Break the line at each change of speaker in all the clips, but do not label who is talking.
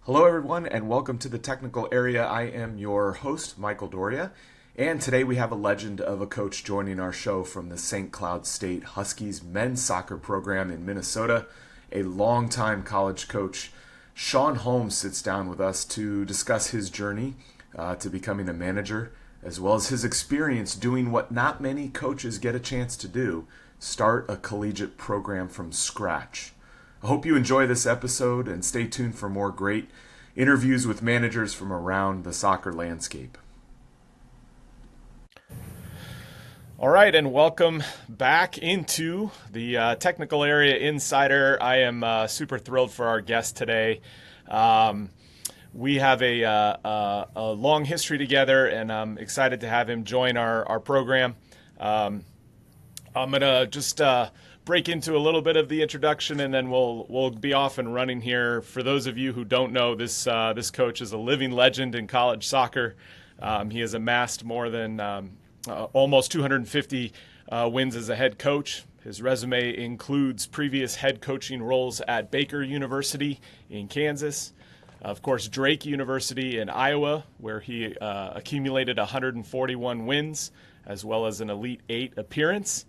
Hello, everyone, and welcome to the technical area. I am your host, Michael Doria, and today we have a legend of a coach joining our show from the St. Cloud State Huskies men's soccer program in Minnesota. A longtime college coach, Sean Holmes, sits down with us to discuss his journey to becoming a manager, as well as his experience doing what not many coaches get a chance to do: start a collegiate program from scratch. I hope you enjoy this episode and stay tuned for more great interviews with managers from around the soccer landscape. All right, and welcome back into the Technical Area Insider. I am super thrilled for our guest today. We have a long history together, and I'm excited to have him join our program. I'm going to just break into a little bit of the introduction, and then we'll be off and running here. For those of you who don't know, this coach is a living legend in college soccer. He has amassed more than almost 250 wins as a head coach. His resume includes previous head coaching roles at Baker University in Kansas, of course Drake University in Iowa, where he accumulated 141 wins, as well as an Elite Eight appearance.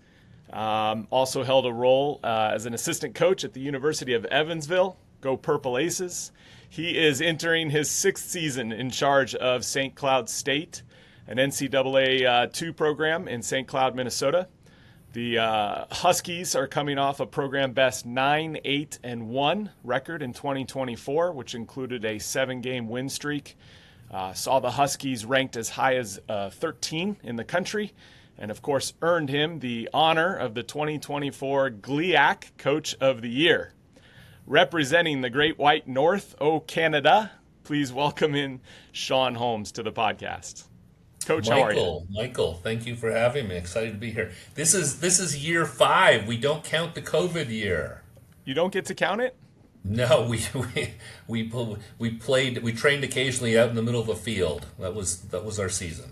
Also held a role as an assistant coach at the University of Evansville. Go Purple Aces. He is entering his sixth season in charge of St. Cloud State, an NCAA 2 program in St. Cloud, Minnesota. The Huskies are coming off a program best 9-8-1 record in 2024, which included a 7-game win streak. Saw the Huskies ranked as high as 13 in the country, and of course earned him the honor of the 2024 GLIAC Coach of the Year. Representing the Great White North, Canada, please welcome in Sean Holmes to the podcast. Coach, how are you?
Michael, thank you for having me. Excited to be here. This is year 5. We don't count the COVID year.
You don't get to count it?
No, we trained occasionally out in the middle of a field. That was our season.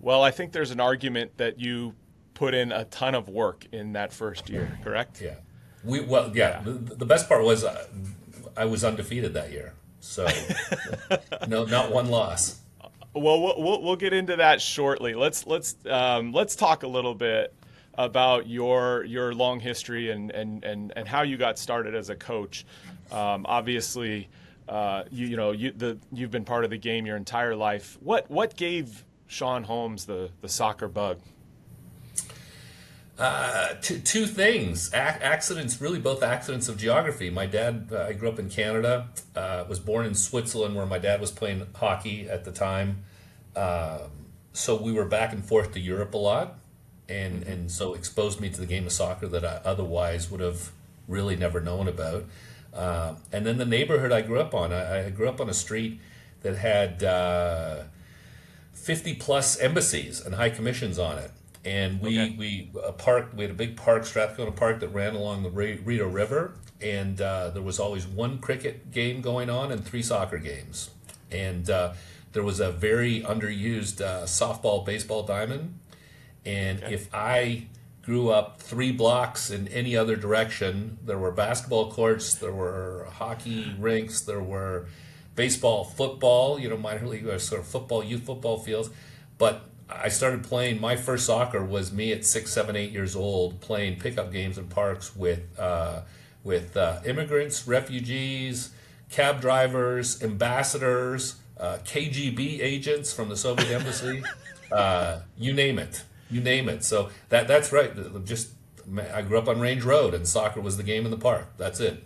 Well, I think there's an argument that you put in a ton of work in that first year, correct?
Yeah. The best part was I was undefeated that year. So no, not one loss.
Well, we'll get into that shortly. Let's talk a little bit about your long history and how you got started as a coach. Obviously, you've been part of the game your entire life. What gave Sean Holmes the soccer bug?
Two things. Accidents, really both accidents of geography. My dad, I grew up in Canada, was born in Switzerland where my dad was playing hockey at the time. So we were back and forth to Europe a lot, and so exposed me to the game of soccer that I otherwise would have really never known about. And then the neighborhood I grew up on, I grew up on a street that had 50 plus embassies and high commissions on it. And we had a big park, Strathcona Park, that ran along the Rideau River, and there was always one cricket game going on and 3 soccer games. And there was a very underused softball baseball diamond. And if I grew up 3 blocks in any other direction, there were basketball courts, there were hockey rinks, there were baseball, football, minor league or sort of football, youth football fields. But I started playing, my first soccer was me at 6, 7, 8 years old, playing pickup games in parks with immigrants, refugees, cab drivers, ambassadors, KGB agents from the Soviet embassy, you name it. So that's right. I grew up on Range Road, and soccer was the game in the park. That's it.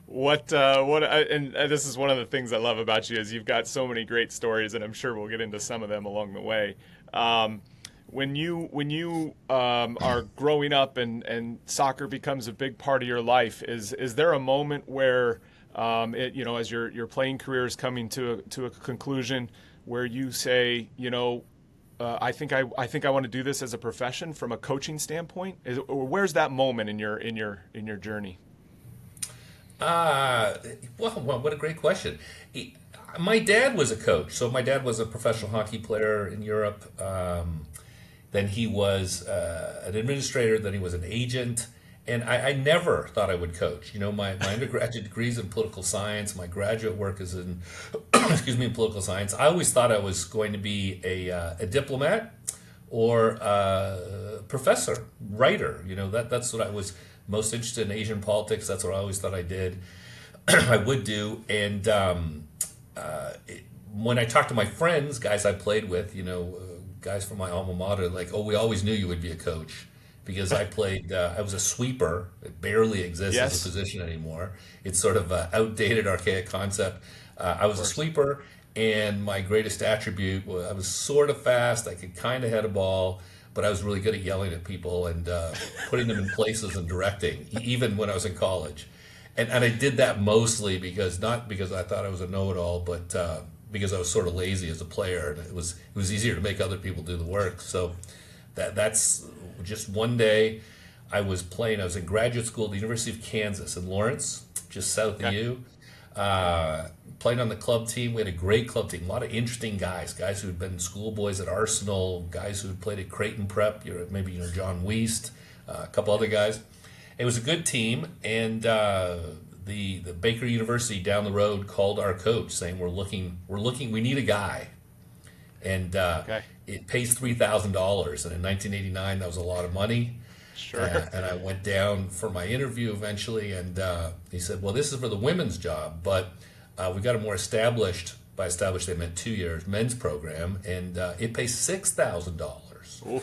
And this is one of the things I love about you is you've got so many great stories, and I'm sure we'll get into some of them along the way. When you are growing up and soccer becomes a big part of your life, is there a moment where as your playing career is coming to a conclusion where you say, I think I want to do this as a profession from a coaching standpoint? Where's that moment in your journey?
Well, what a great question. My dad was a coach. So my dad was a professional hockey player in Europe. Then he was an administrator. Then he was an agent. And I never thought I would coach. My undergraduate degree is in political science. My graduate work is in, excuse me, in political science. I always thought I was going to be a diplomat or a professor, writer. That's what I was most interested in, Asian politics. That's what I always thought I did. I would do. And when I talked to my friends, guys I played with, guys from my alma mater, like, oh, we always knew you would be a coach. Because I was a sweeper. It barely exists as a position anymore. It's sort of an outdated, archaic concept. I was a sweeper, and my greatest attribute was I was sort of fast. I could kind of head a ball, but I was really good at yelling at people and putting them in places and directing, even when I was in college. And I did that mostly not because I thought I was a know-it-all, but because I was sort of lazy as a player, and it was easier to make other people do the work. So that's just one day I was in graduate school at the University of Kansas in Lawrence, just south of you. Playing on the club team. We had a great club team, a lot of interesting guys who had been schoolboys at Arsenal, guys who had played at Creighton Prep, maybe John Wiest, a couple other guys. It was a good team, and the Baker University down the road called our coach saying, we need a guy. And it pays $3,000, and in 1989 that was a lot of money.
Sure.
And I went down for my interview eventually, and he said, "Well, this is for the women's job, but we got a more established. By established, they meant 2 years men's program, and it pays $6,000."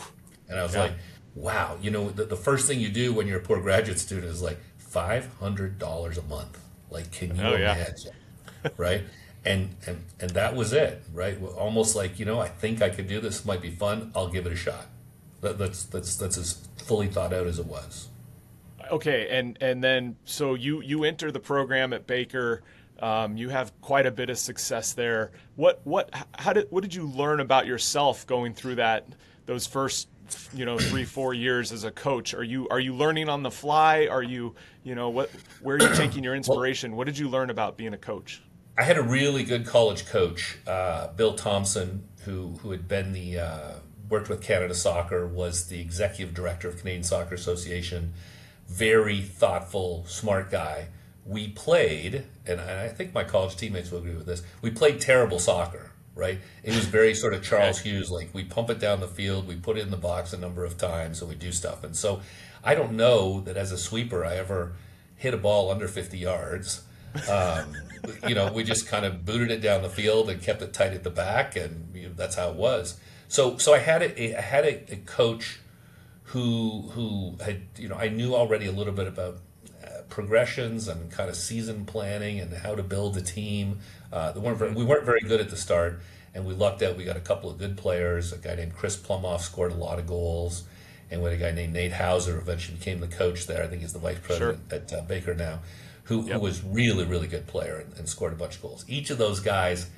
And I was like, "Wow!" The first thing you do when you're a poor graduate student is like $500 a month. Like, can you imagine? Right? And that was it, right? Almost like, I think I could do this. Might be fun. I'll give it a shot. That's as fully thought out as it was.
Okay, and then so you enter the program at Baker. You have quite a bit of success there. What did you learn about yourself going through those first 3-4 years as a coach? Are you learning on the fly? Are you where are you taking your inspiration? What did you learn about being a coach?
I had a really good college coach, Bill Thompson, who had been worked with Canada Soccer, was the executive director of Canadian Soccer Association. Very thoughtful, smart guy. We played, and I think my college teammates will agree with this, we played terrible soccer, right? It was very sort of Charles Hughes, like we pump it down the field, we put it in the box a number of times, and we do stuff. And so I don't know that as a sweeper I ever hit a ball under 50 yards. We just kind of booted it down the field and kept it tight at the back, and that's how it was. So I had a coach who had I knew already a little bit about progressions and kind of season planning and how to build a team. We weren't very good at the start, and we lucked out. We got a couple of good players. A guy named Chris Plumoff scored a lot of goals, and we had a guy named Nate Hauser who eventually became the coach there. I think he's the vice president at Baker now. Who was really, really good player and scored a bunch of goals. Each of those guys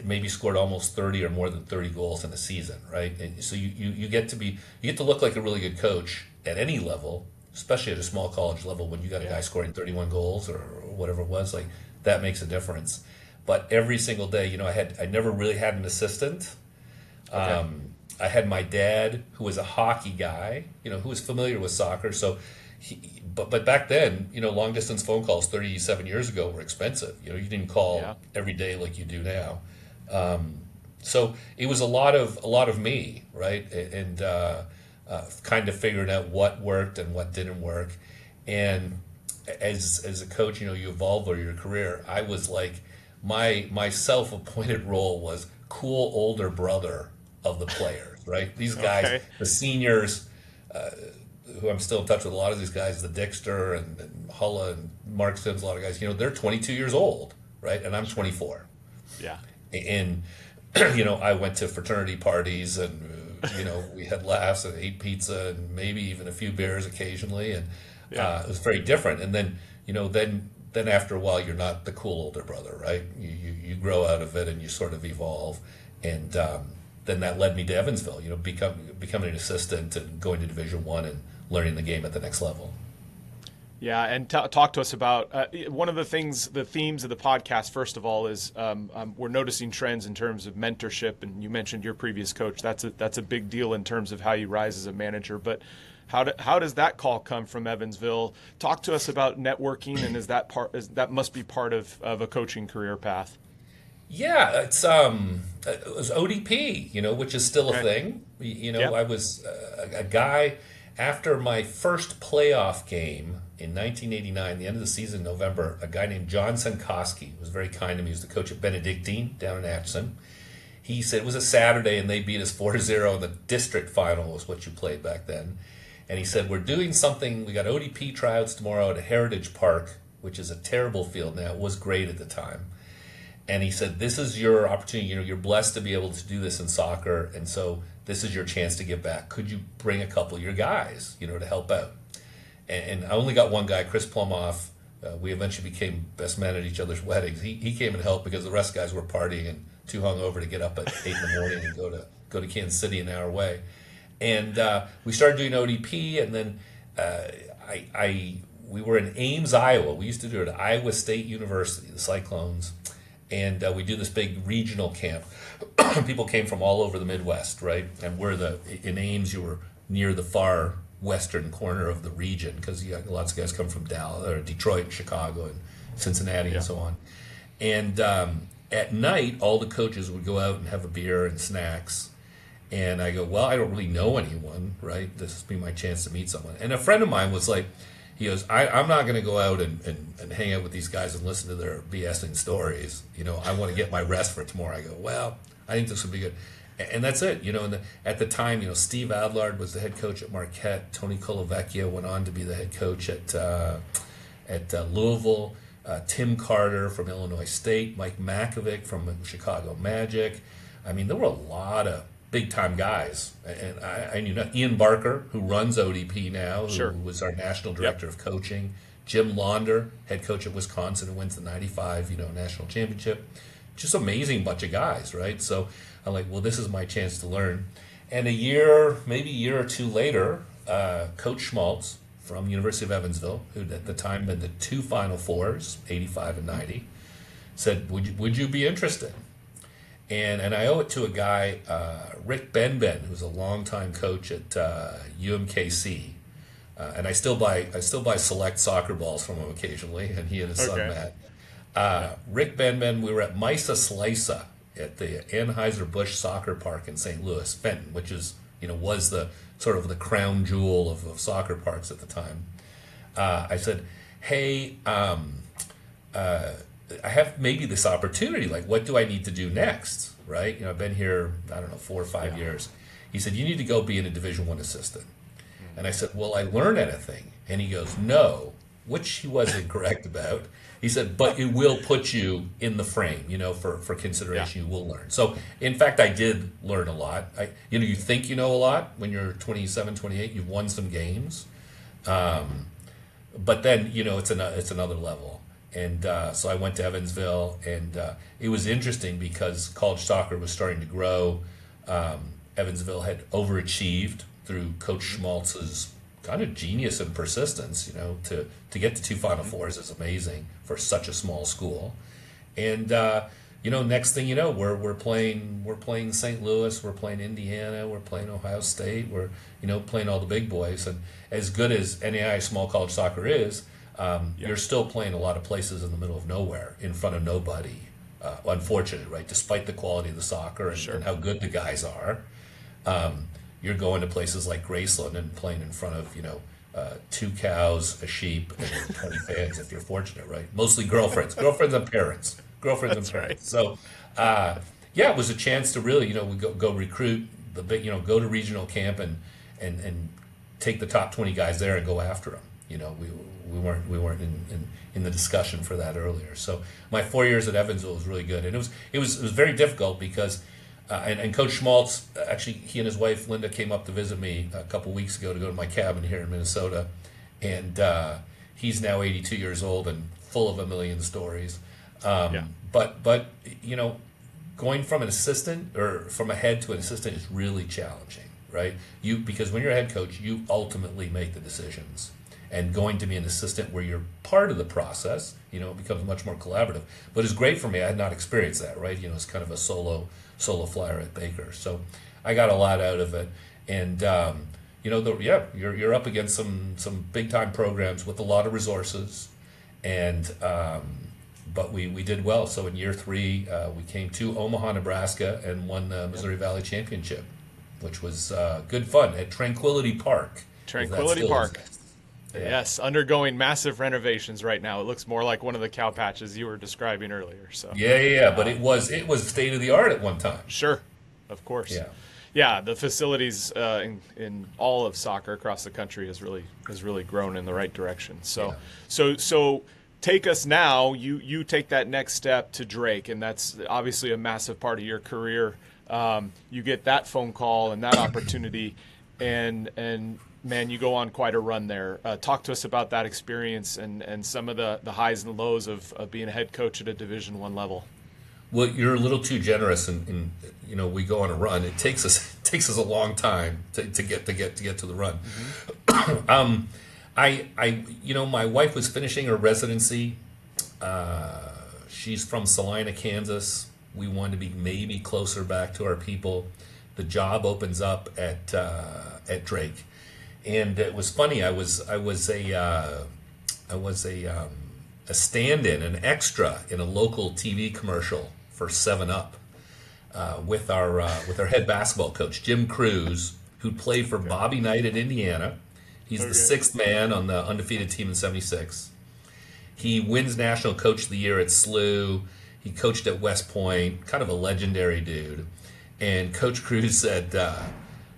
maybe scored almost 30 or more than 30 goals in a season, right? And so you get to look like a really good coach at any level, especially at a small college level when you got a guy scoring 31 goals or whatever it was. Like, that makes a difference. But every single day, I never really had an assistant. I had my dad, who was a hockey guy, who was familiar with soccer, so But back then, long distance phone calls 37 years ago were expensive. You didn't call every day like you do now. So it was a lot of me, right? And kind of figuring out what worked and what didn't work. And as a coach, you evolve over your career. I was like, my self-appointed role was cool older brother of the players, right? These guys, the seniors, who I'm still in touch with a lot of these guys, the Dixter and Hulla and Mark Sims, a lot of guys, they're 22 years old, right? And I'm 24. Yeah. And, I went to fraternity parties and, we had laughs and ate pizza and maybe even a few beers occasionally. And it was very different. And then, then after a while, you're not the cool older brother, right? You grow out of it and you sort of evolve. And then that led me to Evansville, becoming an assistant and going to Division I and learning the game at the next level.
Yeah, and talk to us about one of the themes of the podcast. First of all, is we're noticing trends in terms of mentorship, and you mentioned your previous coach. That's a big deal in terms of how you rise as a manager. But How does that call come from Evansville? Talk to us about networking, and that must be part of a coaching career path.
Yeah, it was ODP, which is still a thing.
Yep.
I was a guy after my first playoff game in 1989, the end of the season, November. A guy named John Sankoski was very kind to me. He was the coach at Benedictine down in Atchison. He said it was a Saturday and they beat us 4-0 in the district final, was what you played back then. And he said, we're doing something. We got ODP tryouts tomorrow at Heritage Park, which is a terrible field now. It was great at the time. And he said, this is your opportunity. You're blessed to be able to do this in soccer. And so this is your chance to give back. Could you bring a couple of your guys, to help out? And I only got one guy, Chris Plumoff. We eventually became best men at each other's weddings. He came and helped because the rest of the guys were partying and too hungover to get up at 8 in the morning and go to Kansas City an hour away. And we started doing ODP, and then we were in Ames, Iowa. We used to do it at Iowa State University, the Cyclones. And we do this big regional camp. People came from all over the Midwest, right? And in Ames, you were near the far western corner of the region because lots of guys come from Dallas or Detroit and Chicago and Cincinnati and so on. And at night, all the coaches would go out and have a beer and snacks. And I go, well, I don't really know anyone, right? This would be my chance to meet someone. And a friend of mine was like, he goes, I'm not going to go out and hang out with these guys and listen to their BSing stories. I want to get my rest for tomorrow. I go, well, I think this would be good. And that's it. At the time, Steve Adlard was the head coach at Marquette. Tony Colavecchia went on to be the head coach at Louisville. Tim Carter from Illinois State. Mike Makovic from Chicago Magic. I mean, there were a lot of big-time guys. And I knew Ian Barker, who runs ODP now, who was our national director of coaching. Jim Launder, head coach at Wisconsin, who wins the 95, national championship. Just amazing bunch of guys, right? So I'm like, well, this is my chance to learn. And maybe a year or two later, Coach Schmaltz from University of Evansville, who at the time been to 2 Final Fours, 85 and 90, said, would you be interested? And I owe it to a guy, Rick Benben, who's a longtime coach at UMKC, and I still buy select soccer balls from him occasionally, and he and his son Matt. Rick Benben, we were at Misa Slicer at the Anheuser-Busch Soccer Park in St. Louis, Fenton, which is was the sort of the crown jewel of soccer parks at the time. I said, hey. I have maybe this opportunity, like what do I need to do next, right? I've been here, I don't know, 4 or 5 years. He said, you need to go be a Division I assistant. And I said, will I learn anything? And he goes, no, which he wasn't correct about. He said, but it will put you in the frame, for consideration, you will learn. So, in fact, I did learn a lot. You think you know a lot when you're 27, 28, you've won some games. But then, it's another level. And so I went to Evansville, and it was interesting because college soccer was starting to grow. Evansville had overachieved through Coach Schmaltz's kind of genius and persistence. To get to 2 Final Fours is amazing for such a small school. And next thing you know, we're playing St. Louis, we're playing Indiana, we're playing Ohio State, we're playing all the big boys. And as good as NAIA small college soccer is, you're still playing a lot of places in the middle of nowhere, in front of nobody. Unfortunately, right? Despite the quality of the soccer and how good the guys are, you're going to places like Graceland and playing in front of 2 cows, a sheep, and 20 fans if you're fortunate, right? Mostly girlfriends and parents,
Right.
So, it was a chance to really, we go recruit the big, go to regional camp and take the top 20 guys there and go after them. We weren't in the discussion for that earlier. So my 4 years at Evansville was really good, and it was very difficult because and Coach Schmaltz, actually he and his wife Linda came up to visit me a couple weeks ago to go to my cabin here in Minnesota, and he's now 82 years old and full of a million stories. But going from an assistant or from a head to an assistant is really challenging, right? Because when you're a head coach, you ultimately make the decisions. And going to be an assistant where you're part of the process, it becomes much more collaborative. But it's great for me. I had not experienced that, right? It's kind of a solo flyer at Baker. So I got a lot out of it. And, you're up against some big time programs with a lot of resources, and but we did well. So in year 3, we came to Omaha, Nebraska, and won the Missouri Valley Championship, which was good fun at Tranquility Park.
Tranquility Park. Yeah. Yes, undergoing massive renovations right now. It looks more like one of the cow patches you were describing earlier. So
but it was state of the art at one time.
Sure, of course. Yeah. The facilities in all of soccer across the country has really grown in the right direction. So take us now. You take that next step to Drake, and that's obviously a massive part of your career. You get that phone call and that opportunity, and man, you go on quite a run there. Talk to us about that experience and some of the highs and lows of being a head coach at a Division I level.
Well, you're a little too generous, and we go on a run. It takes us a long time to get to the run.
Mm-hmm.
My wife was finishing her residency. She's from Salina, Kansas. We wanted to be maybe closer back to our people. The job opens up at Drake, and it was funny. I was a stand-in, an extra in a local TV commercial for 7-Up with our head basketball coach Jim Cruz, who played for Bobby Knight at Indiana. He's the 6th man on the undefeated team in '76. He wins National Coach of the Year at SLU. He coached at West Point, kind of a legendary dude. And Coach Cruz said,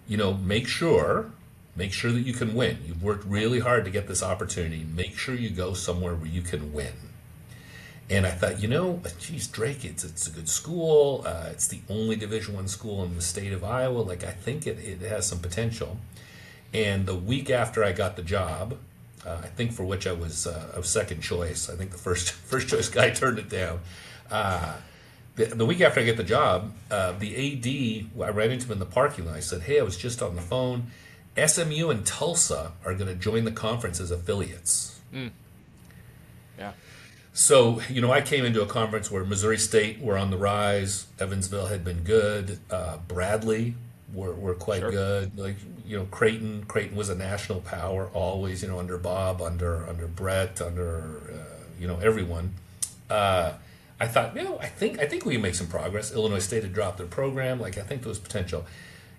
make sure that you can win. You've worked really hard to get this opportunity. Make sure you go somewhere where you can win. And I thought, geez, Drake, it's a good school. It's the only Division I school in the state of Iowa. I think it has some potential. And the week after I got the job, I think for which I was second choice. I think the first choice guy turned it down. The week after I get the job, the AD, I ran into him in the parking lot. I said, hey, I was just on the phone. SMU and Tulsa are going to join the conference as affiliates.
Yeah.
So, I came into a conference where Missouri State were on the rise. Evansville had been good. Bradley were quite good. Creighton was a national power always, under Bob, under Brett, under, everyone. I thought, I think we can make some progress. Illinois State had dropped their program. I think there was potential.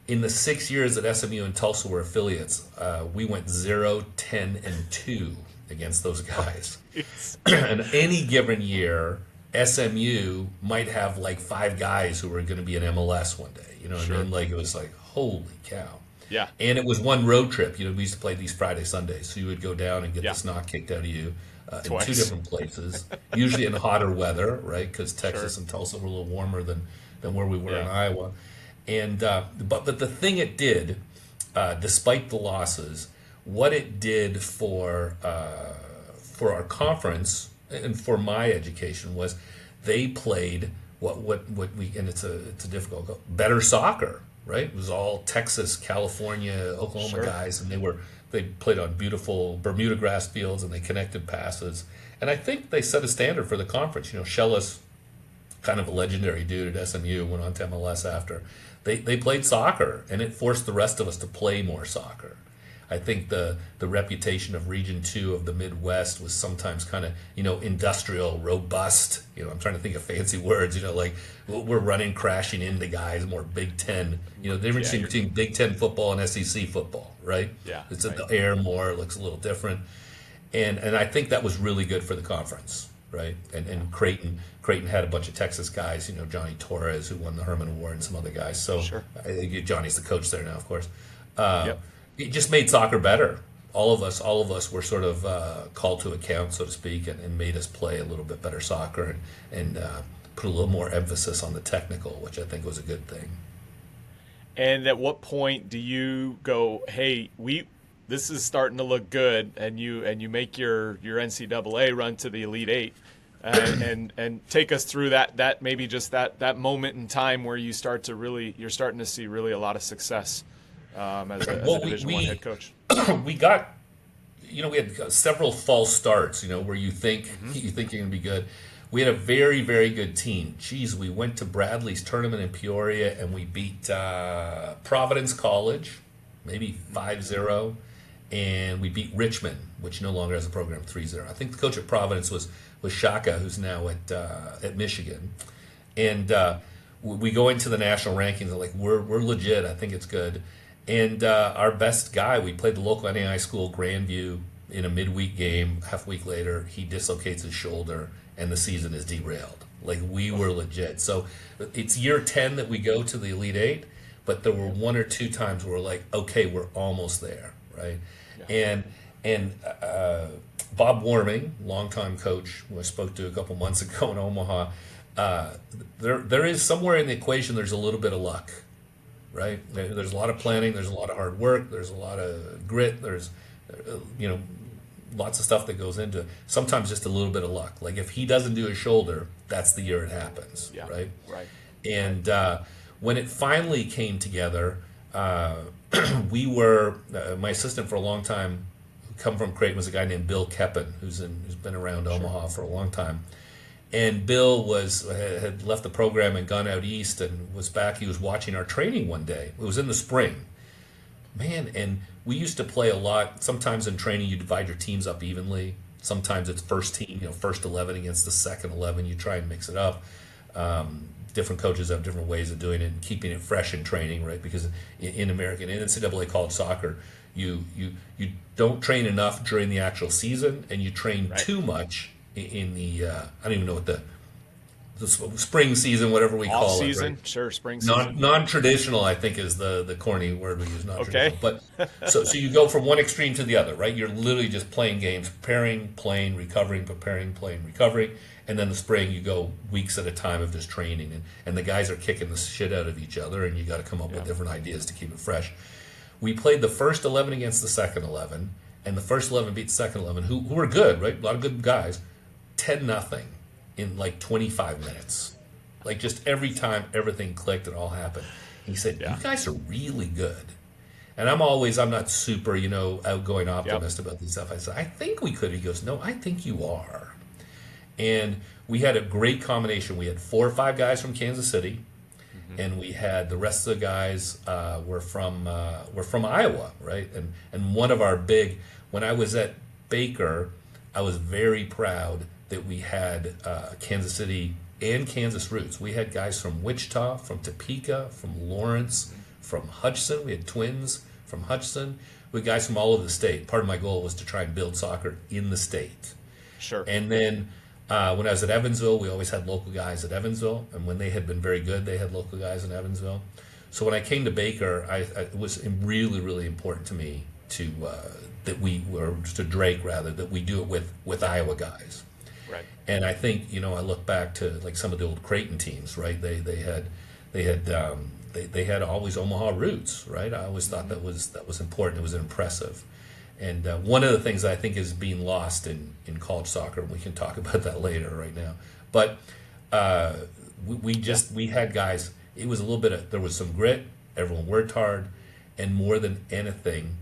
In the 6 years that SMU and Tulsa were affiliates, we went 0, 10, and 2 against those guys. And any given year, SMU might have 5 guys who were going to be in MLS one day. You know what I mean? It was holy cow.
Yeah.
And it was one road trip. We used to play these Friday, Sundays. So you would go down and get the snot kicked out of you in 2 different places, usually in hotter weather, right? Because Texas and Tulsa were a little warmer than where we were in Iowa. And but the thing it did, despite the losses, what it did for our conference and for my education was they played what we, and it's a difficult, better soccer, right? It was all Texas, California, Oklahoma guys, and they played on beautiful Bermuda grass fields, and they connected passes. And I think they set a standard for the conference. Shellis, kind of a legendary dude at SMU, went on to MLS after. They played soccer, and it forced the rest of us to play more soccer. I think the reputation of Region 2 of the Midwest was sometimes kind of, industrial, robust. I'm trying to think of fancy words, we're running, crashing into guys, more Big Ten. The difference between Big Ten football and SEC football, right?
Yeah.
It's in the air more, it looks a little different. And I think that was really good for the conference, right? And Creighton had a bunch of Texas guys, Johnny Torres, who won the Herman Award, and some other guys. So I think Johnny's the coach there now, of course. It just made soccer better. All of us were sort of called to account, so to speak, and made us play a little bit better soccer and put a little more emphasis on the technical, which I think was a good thing.
And at what point do you go, hey, this is starting to look good, and you make your NCAA run to the Elite Eight, and take us through that maybe just that moment in time where you're starting to see really a lot of success as a Division I head coach.
We got, we had several false starts, where you think you're going to be good. We had a very, very good team. Geez, we went to Bradley's tournament in Peoria, and we beat Providence College, maybe 5-0, and we beat Richmond, which no longer has a program, 3-0. I think the coach at Providence was Shaka, who's now at Michigan, and we go into the national rankings and like we're legit. I think it's good, and our best guy, we played the local NAI school, Grandview, in a midweek game. Half a week later, he dislocates his shoulder, and the season is derailed. Like we were legit. So it's year 10 that we go to the Elite Eight, but there were one or two times where we're like, okay, we're almost there, right? Yeah. And Bob Warming, longtime coach, who I spoke to a couple months ago in Omaha, there is somewhere in the equation there's a little bit of luck, right? There's a lot of planning, there's a lot of hard work, there's a lot of grit, there's lots of stuff that goes into it. Sometimes just a little bit of luck. Like if he doesn't do his shoulder, that's the year it happens, right?
Right.
And when it finally came together, we were my assistant for a long time, who come from Creighton, was a guy named Bill Keppen, who's been around Omaha for a long time. And Bill had left the program and gone out east and was back. He was watching our training one day. It was in the spring, man. And we used to play a lot. Sometimes in training, you divide your teams up evenly. Sometimes it's first team, first 11 against the second 11. You try and mix it up. Different coaches have different ways of doing it and keeping it fresh in training, right? Because in NCAA college soccer, you don't train enough during the actual season, and you train too much in the I don't even know what the spring season, whatever we call it.
Season, right? Sure, spring season.
Non-traditional, I think, is the corny word we use.
Okay.
But so you go from one extreme to the other, right? You're literally just playing games, preparing, playing, recovering, preparing, playing, recovering, and then the spring you go weeks at a time of just training, and the guys are kicking the shit out of each other, and you got to come up with different ideas to keep it fresh. We played the first 11 against the second 11, and the first 11 beat the second 11, who were good, right? A lot of good guys. 10-0 in like 25 minutes. Like just every time everything clicked, it all happened. He said, you guys are really good. And I'm not super, outgoing optimist about this stuff. I said, I think we could. He goes, no, I think you are. And we had a great combination. We had 4 or 5 guys from Kansas City, and we had the rest of the guys were from Iowa, right? And one of our when I was at Baker, I was very proud that we had Kansas City and Kansas roots. We had guys from Wichita, from Topeka, from Lawrence, from Hutchinson. We had twins from Hutchinson. We had guys from all over the state. Part of my goal was to try and build soccer in the state. Sure. And then when I was at Evansville, we always had local guys at Evansville. And when they had been very good, they had local guys in Evansville. So when I came to Baker, it was really, really important to me to that we do it with Iowa guys. Right. And I think I look back to like some of the old Creighton teams, right? They had always Omaha roots, right? I always thought that was important. It was impressive. And one of the things I think is being lost in college soccer, and we can talk about that later right now. But we had guys. It was a little bit there was some grit. Everyone worked hard, and more than anything,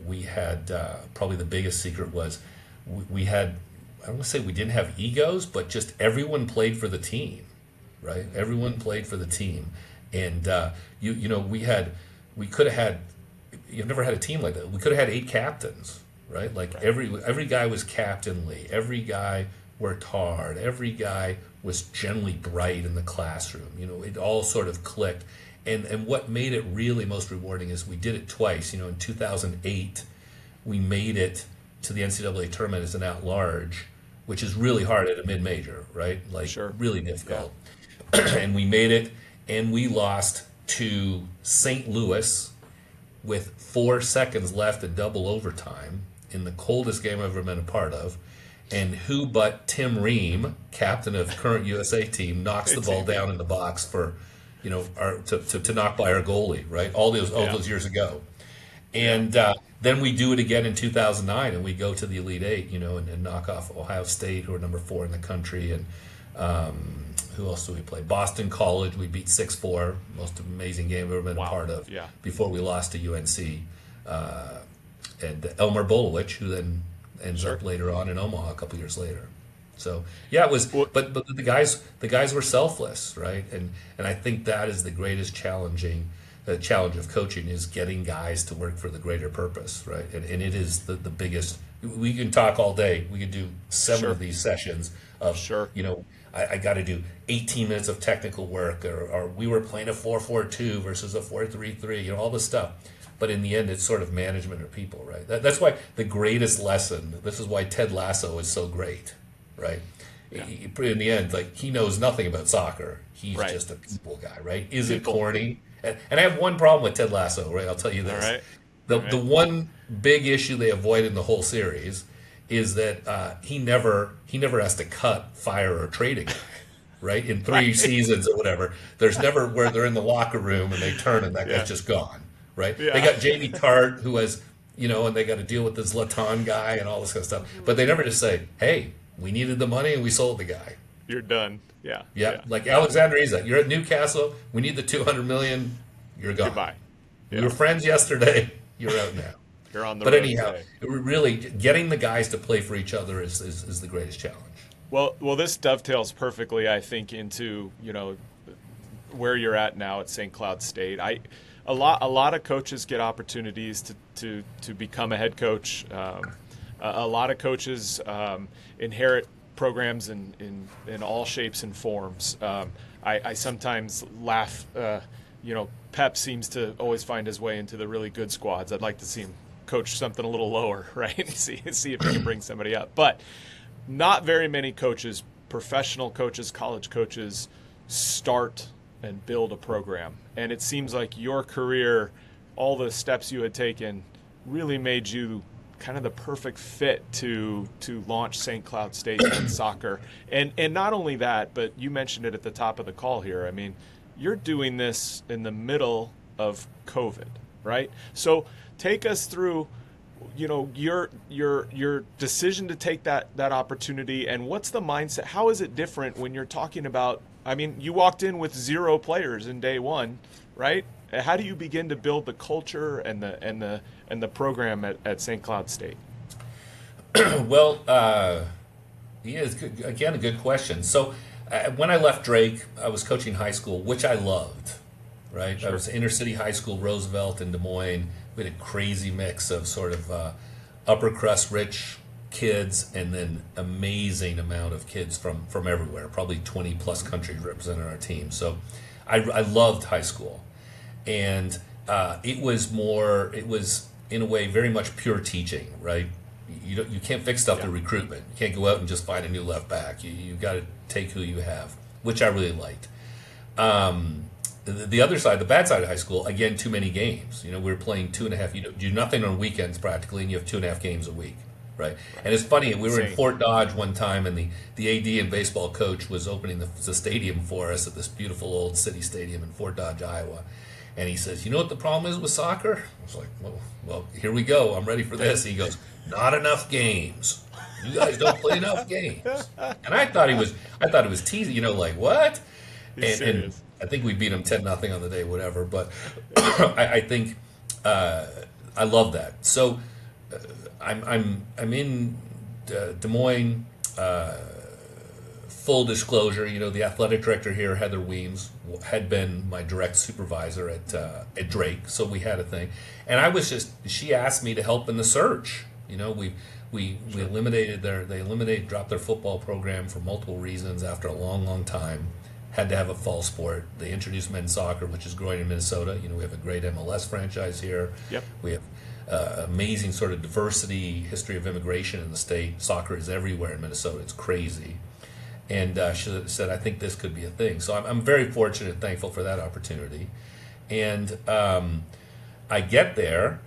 we had probably the biggest secret was we had. I don't want to say we didn't have egos, but just everyone played for the team, right? Everyone played for the team, and we could have had. You've never had a team like that. We could have had 8 captains, right? Like every guy was captainly. Every guy worked hard. Every guy was generally bright in the classroom. It all sort of clicked. And what made it really most rewarding is we did it twice. In 2008, we made it to the NCAA tournament as an at-large, which is really hard at a mid-major, right? Like really difficult. Yeah. And we made it, and we lost to St. Louis with 4 seconds left in double overtime in the coldest game I've ever been a part of. And who but Tim Ream, captain of current USA team, knocks the ball down in the box for, to knock by our goalie, right? All those years ago. And then we do it again in 2009, and we go to the Elite Eight, and knock off Ohio State, who are number 4 in the country. And who else do we play? Boston College, we beat 6-4, most amazing game I've ever been a part of. Yeah. Before we lost to UNC. And Elmer Bolowich, who then ends up later on in Omaha a couple years later. So it was, but the guys were selfless, right? And I think that is the greatest challenging challenge of coaching is getting guys to work for the greater purpose, right? And it is the biggest. We can talk all day. We could do 7 of these sessions of, I got to do 18 minutes of technical work, or we were playing a 4-4-2 versus a 4-3-3, all this stuff. But in the end, it's sort of management of people, right? That's why the greatest lesson, this is why Ted Lasso is so great, right? Yeah. In the end, like, he knows nothing about soccer. He's just a people guy, right? Is it corny? And I have one problem with Ted Lasso, right? I'll tell you this. The one big issue they avoid in the whole series is that he never has to cut, fire, or trade again, right? In 3 seasons or whatever, there's never where they're in the locker room and they turn and that guy's just gone, right? They got Jamie Tart, who has, and they got to deal with this Laton guy and all this kind of stuff. But they never just say, hey, we needed the money and we sold the guy.
You're done. Yeah.
Like Alexander Isak, you're at Newcastle. We need the $200 million. You're gone.
Goodbye.
We were friends yesterday. You're out now.
You're on the
But
road
anyhow,
today.
really getting the guys to play for each other is the greatest challenge.
Well, this dovetails perfectly, I think, into where you're at now at St. Cloud State. A lot of coaches get opportunities to become a head coach. A lot of coaches inherit programs in all shapes and forms. I sometimes laugh. Pep seems to always find his way into the really good squads. I'd like to see him coach something a little lower, right? see if he can bring somebody up. But not very many coaches, professional coaches, college coaches, start and build a program. And it seems like your career, all the steps you had taken, really made you kind of the perfect fit to launch St. Cloud State in soccer. And not only that, but you mentioned it at the top of the call here. I mean, you're doing this in the middle of COVID, right? So take us through, your decision to take that opportunity, and what's the mindset? How is it different when you're talking about? I mean, you walked in with 0 players in day one, right? How do you begin to build the culture and the program at St. Cloud State?
Well, it's again a good question. So when I left Drake, I was coaching high school, which I loved. Right, I was inner city high school, Roosevelt in Des Moines. We had a crazy mix of sort of upper crust rich kids, and then amazing amount of kids from everywhere. Probably 20 plus countries represented our team. So I loved high school. And it was in a way very much pure teaching, right? You can't fix stuff through recruitment. You can't go out and just find a new left back. You got to take who you have, which I really liked. The other side, the bad side of high school, again, too many games. We were playing 2.5. You do nothing on weekends practically, and you have 2.5 games a week, right? And it's funny. We were in Fort Dodge one time, and the AD and baseball coach was opening the stadium for us at this beautiful old city stadium in Fort Dodge, Iowa. And he says, "You know what the problem is with soccer?" I was like, "Well, here we go. I'm ready for this." He goes, "Not enough games. You guys don't play enough games." And I thought he was teasing. Like, what? And I think we beat him 10-0 on the day, whatever. But I think I love that. So I'm in Des Moines. Full disclosure, the athletic director here, Heather Weems, had been my direct supervisor at Drake, so we had a thing. And she asked me to help in the search. We dropped their football program for multiple reasons after a long, long time. Had to have a fall sport. They introduced men's soccer, which is growing in Minnesota. We have a great MLS franchise here. Yep. We have amazing sort of diversity, history of immigration in the state. Soccer is everywhere in Minnesota. It's crazy. And she said, "I think this could be a thing." So I'm very fortunate and thankful for that opportunity. And I get there.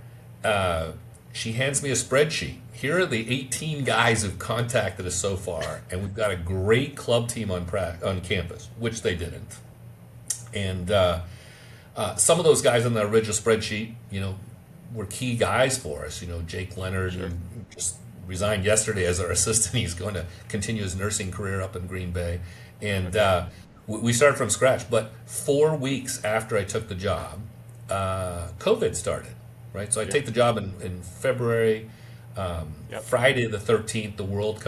She hands me a spreadsheet. Here are the 18 guys who've contacted us so far, and we've got a great club team on campus, which they didn't. And some of those guys on the original spreadsheet, were key guys for us. Jake Leonard, who just resigned yesterday as our assistant. He's going to continue his nursing career up in Green Bay. And we started from scratch. But 4 weeks after I took the job, COVID started, right? So I take the job in February. Friday the 13th, the world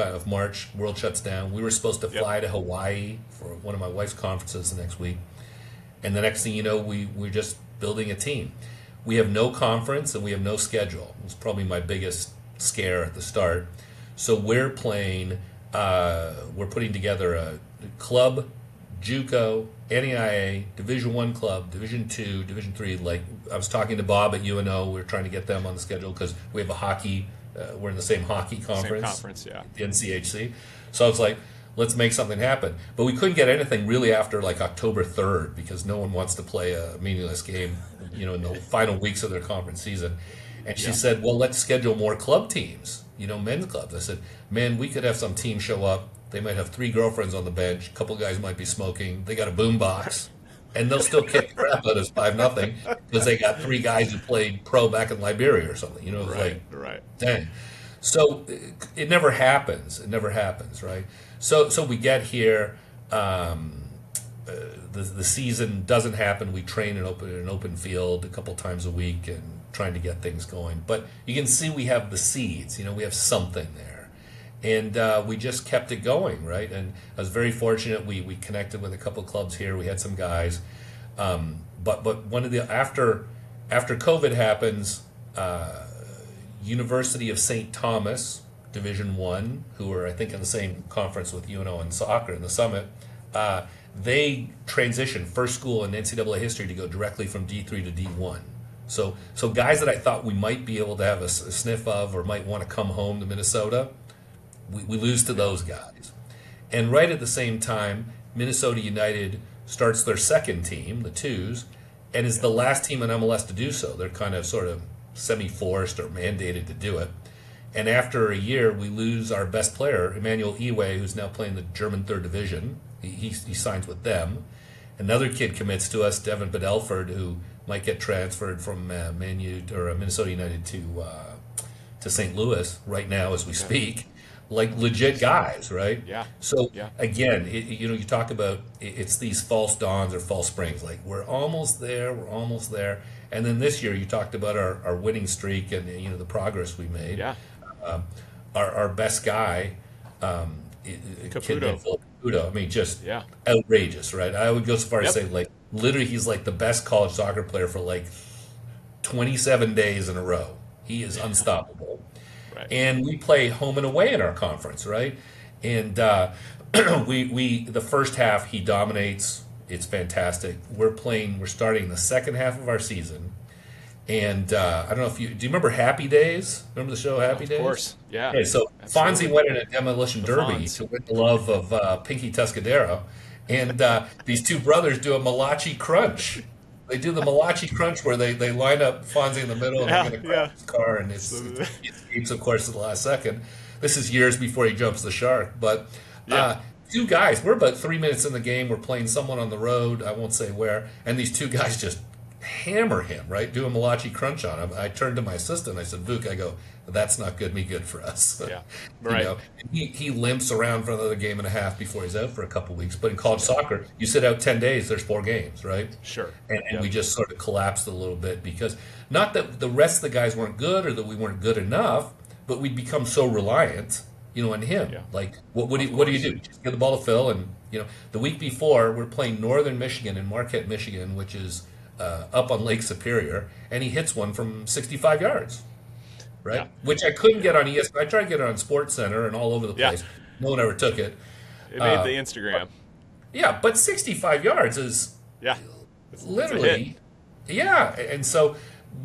shuts down. We were supposed to fly to Hawaii for one of my wife's conferences the next week. And the next thing you know, we just building a team. We have no conference and we have no schedule. It was probably my biggest scare at the start. So we're playing, we're putting together a club, JUCO, NAIA, Division I club, Division II, Division III. Like I was talking to Bob at UNO, we were trying to get them on the schedule because we have a hockey, we're in the same hockey conference.
Same conference, yeah.
The NCHC. So it's like, let's make something happen. But we couldn't get anything really after like October 3rd because no one wants to play a meaningless game, in the final weeks of their conference season. And she said, well, let's schedule more club teams, men's clubs. I said, man, we could have some team show up. They might have 3 girlfriends on the bench. A couple guys might be smoking. They got a boom box. And they'll still kick the crap out of us 5-0 because they got 3 guys who played pro back in Liberia or something.
Right.
Dang. So it never happens. It never happens, right? So we get here. The season doesn't happen. We train in an open field a couple times a week and trying to get things going. But you can see we have the seeds. We have something there, and we just kept it going, right? And I was very fortunate. We connected with a couple clubs here. We had some guys, but one of the after COVID happens, University of St. Thomas, Division I, who were I think in the same conference with UNO and soccer in the Summit. They transitioned first school in NCAA history to go directly from D3 to D1. So guys that I thought we might be able to have a sniff of or might want to come home to Minnesota, we lose to those guys. And right at the same time, Minnesota United starts their second team, the twos, and is the last team in MLS to do so. They're kind of sort of semi-forced or mandated to do it. And after a year, we lose our best player, Emmanuel Iwe, who's now playing the German third division. He signs with them. Another kid commits to us, Devin Bedelford, who might get transferred from Minnesota United to St. Louis right now as we speak. Like legit guys, right?
Yeah.
So again, you talk about it's these false dawns or false springs. Like we're almost there. And then this year, you talked about our winning streak and the progress we made.
Yeah.
Our best guy,
Caputo.
I mean, just outrageous, right? I would go so far as to say, like, literally, he's like the best college soccer player for like 27 days in a row. He is unstoppable. Right. And we play home and away in our conference, right? And we the first half he dominates. It's fantastic. We're starting the second half of our season. And I don't know if do you remember Happy Days? Remember the show Happy Days?
Of course, yeah.
Okay, so
Absolutely.
Fonzie went in a demolition derby to win the love of Pinky Tuscadero. And these two brothers do a Malachi Crunch. They do the Malachi Crunch where they line up Fonzie in the middle and they're going to crash his car. And he escapes, of course, at the last second. This is years before he jumps the shark. But two guys, we're about 3 minutes in the game. We're playing someone on the road. I won't say where. And these two guys just hammer him, right? Do a Malachi Crunch on him. I turned to my assistant. I said, Vuk, I go, that's not good for us.
Yeah, right.
And he limps around for another game and a half before he's out for a couple weeks. But in college soccer, you sit out 10 days, there's 4 games, right?
Sure.
And we just sort of collapsed a little bit because not that the rest of the guys weren't good or that we weren't good enough, but we'd become so reliant, on him. Yeah. Like, what do you do? Just give the ball to Phil. And, the week before, we're playing Northern Michigan in Marquette, Michigan, which is up on Lake Superior, and he hits one from 65 yards, right? Yeah. Which I couldn't get on ESPN. I tried to get it on Sports Center and all over the place. No one ever took it.
It made the Instagram.
But 65 yards is literally, and so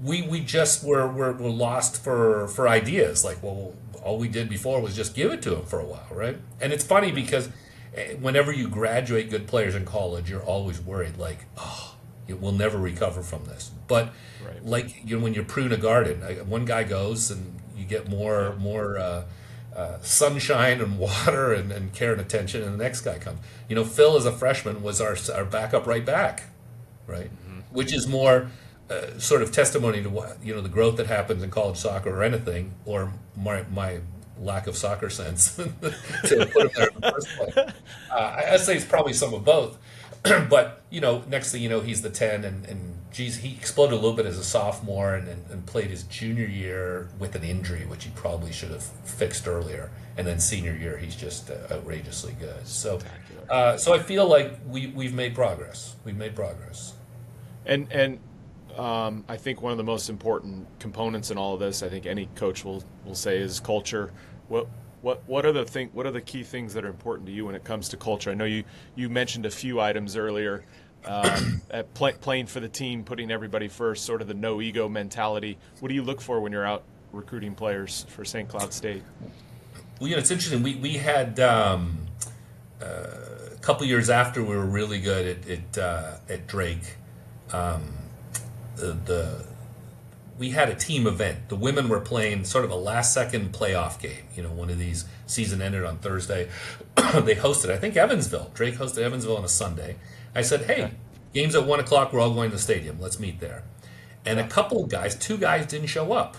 we just were lost for ideas. Like, well, all we did before was just give it to him for a while, right? And it's funny because whenever you graduate good players in college, you're always worried, like, we'll never recover from this. But like when you prune a garden, one guy goes and you get more sunshine and water and care and attention, and the next guy comes. Phil as a freshman was our backup right back, right? Mm-hmm. Which is more sort of testimony to what the growth that happens in college soccer or anything, or my lack of soccer sense to put him there in the first place. I'd say it's probably some of both. But, next thing you know, he's the 10, and geez, he exploded a little bit as a sophomore and played his junior year with an injury, which he probably should have fixed earlier. And then senior year, he's just outrageously good. So I feel like we've made progress. We've made progress.
And I think one of the most important components in all of this, I think any coach will say, is culture. What are the key things that are important to you when it comes to culture? I know you mentioned a few items earlier. Playing for the team, putting everybody first, sort of the no ego mentality. What do you look for when you're out recruiting players for St. Cloud State?
Well, it's interesting. We had a couple years after we were really good at Drake. We had a team event. The women were playing sort of a last-second playoff game. One of these, season ended on Thursday. They hosted, I think, Evansville. Drake hosted Evansville on a Sunday. I said, hey, game's at 1 o'clock. We're all going to the stadium. Let's meet there. And a couple of guys, 2 guys didn't show up,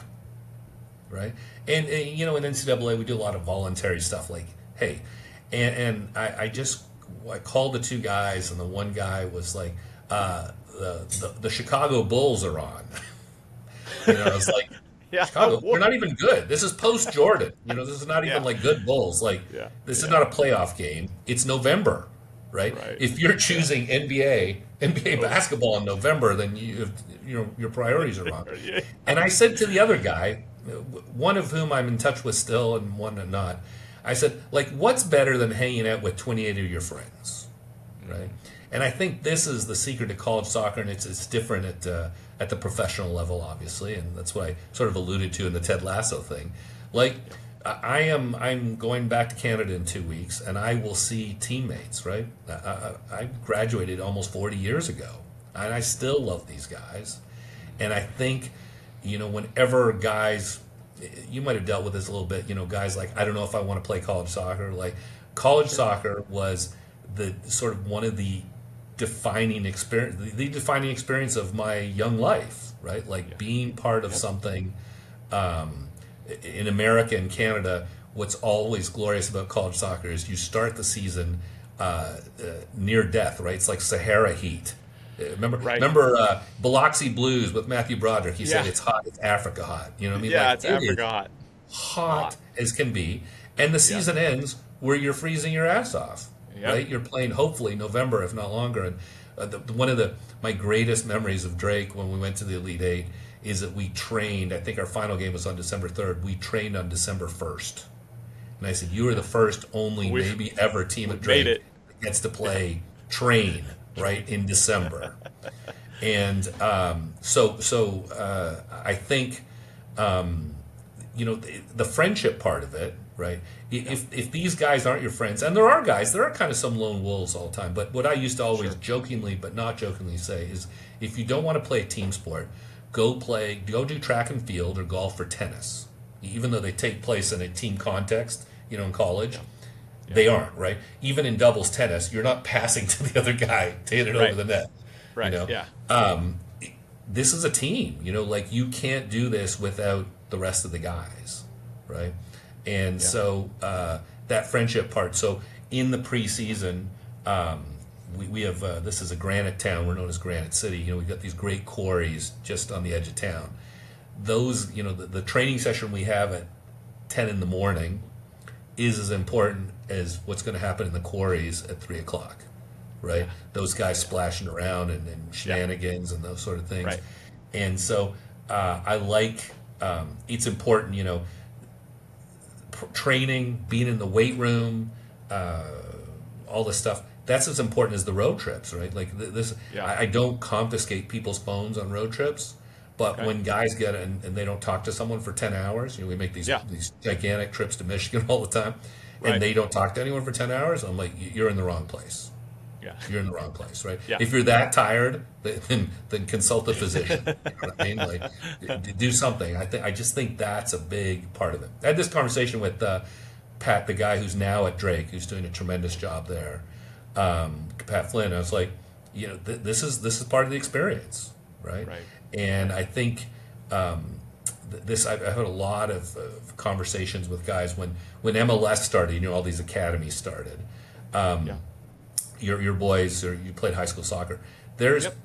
right? And in NCAA, we do a lot of voluntary stuff like, hey. And I called the 2 guys, and the one guy was like, the Chicago Bulls are on. I was like,
Yeah.
Chicago, we're not even good. This is post Jordan. This is not even like good Bulls. This is not a playoff game. It's November, right? If you're choosing NBA basketball in November, then your priorities are wrong. And I said to the other guy, one of whom I'm in touch with still and one I'm not, I said, what's better than hanging out with 28 of your friends, right? And I think this is the secret to college soccer, and it's different at the professional level, obviously, and that's what I sort of alluded to in the Ted Lasso thing. I'm going back to Canada in 2 weeks, and I will see teammates, right? I graduated almost 40 years ago, and I still love these guys. And I think, whenever guys, you might have dealt with this a little bit, guys like, I don't know if I want to play college soccer. College soccer was the sort of one of the defining experience of my young life, right? Being part of something in America and Canada. What's always glorious about college soccer is you start the season near death, right? It's like Sahara heat. Remember Biloxi Blues with Matthew Broderick? He said it's hot, it's Africa hot. You know what I mean?
Yeah, it's Africa
hot as can be, and the season ends where you're freezing your ass off. Yep. Right, you're playing hopefully November, if not longer. And one of my greatest memories of Drake when we went to the Elite Eight is that we trained. I think our final game was on December 3rd. We trained on December 1st, and I said, "You are the first, only, maybe ever team at Drake that gets to play train right in December." And I think the friendship part of it. Right. If these guys aren't your friends, and there are kind of some lone wolves all the time, but what I used to always jokingly but not jokingly say is, if you don't want to play a team sport, go do track and field or golf or tennis. Even though they take place in a team context, in college, they aren't, right? Even in doubles tennis, you're not passing to the other guy to hit it over the net.
Right.
This is a team, you can't do this without the rest of the guys, right? And so that friendship part. So in the preseason, we have this is a granite town. We're known as Granite City. We've got these great quarries just on the edge of town. Those, the training session we have at 10 in the morning is as important as what's going to happen in the quarries at 3 o'clock, right? Those guys splashing around and shenanigans and those sort of things.
Right.
And so I like it's important, training, being in the weight room, all this stuff. That's as important as the road trips, right? I don't confiscate people's phones on road trips, but when guys get and they don't talk to someone for 10 hours, we make these gigantic trips to Michigan all the time, and they don't talk to anyone for 10 hours, I'm like, you're in the wrong place. Yeah. You're in the wrong place, right? Yeah. If you're that tired, then consult a physician. You know what I mean? Do something. I just think that's a big part of it. I had this conversation with Pat, the guy who's now at Drake, who's doing a tremendous job there. Pat Flynn. I was like, this is part of the experience, right? And I think I've had a lot of conversations with guys when MLS started. All these academies started. Your boys, or you played high school soccer.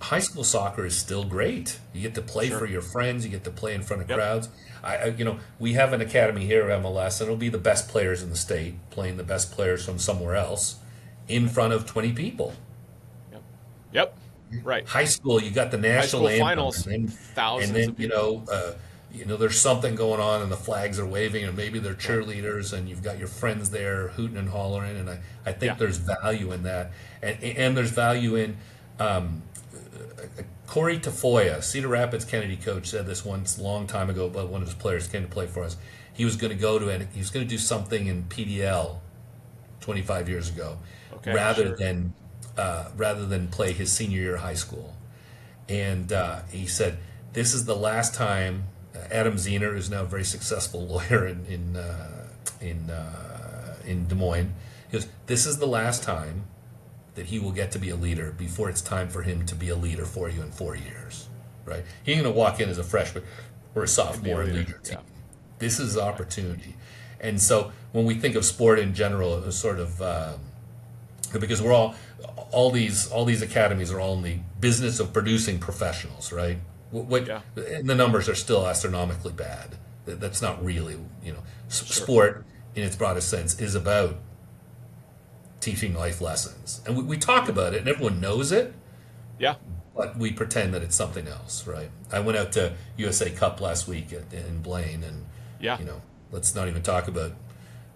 High school soccer is still great. You get to play for your friends. You get to play in front of crowds. We have an academy here at MLS, and it'll be the best players in the state playing the best players from somewhere else in front of 20 people.
Yep. Right.
High school, you got the
High
national
school
anthem,
finals,
and
thousands
then
of people.
there's something going on, and the flags are waving, and maybe they're cheerleaders, and you've got your friends there hooting and hollering, and I
Yeah.
think there's value in that, and there's value in Corey Tafoya, Cedar Rapids Kennedy coach, said this once a long time ago, but one of his players came to play for us. He was going to go to and he was going to do something in PDL 25 years ago,
Okay.
rather
Sure.
than play his senior year of high school. And he said, "This is the last time." Adam Zener, who's now a very successful lawyer in Des Moines, he goes, "This is the last time that he will get to be a leader before it's time for him to be a leader for you in 4 years." Right? He ain't going to walk in as a freshman or a sophomore and lead your team.
Yeah.
This is opportunity. And so when we think of sport in general, it was sort of because we're all these academies are all in the business of producing professionals, right?
Yeah.
And the numbers are still astronomically bad. That's not really,
Sure.
sport in its broadest sense is about teaching life lessons, and we talk about it, and everyone knows it,
Yeah.
but we pretend that it's something else, right? I went out to USA Cup last week in Blaine, and
Yeah.
let's not even talk about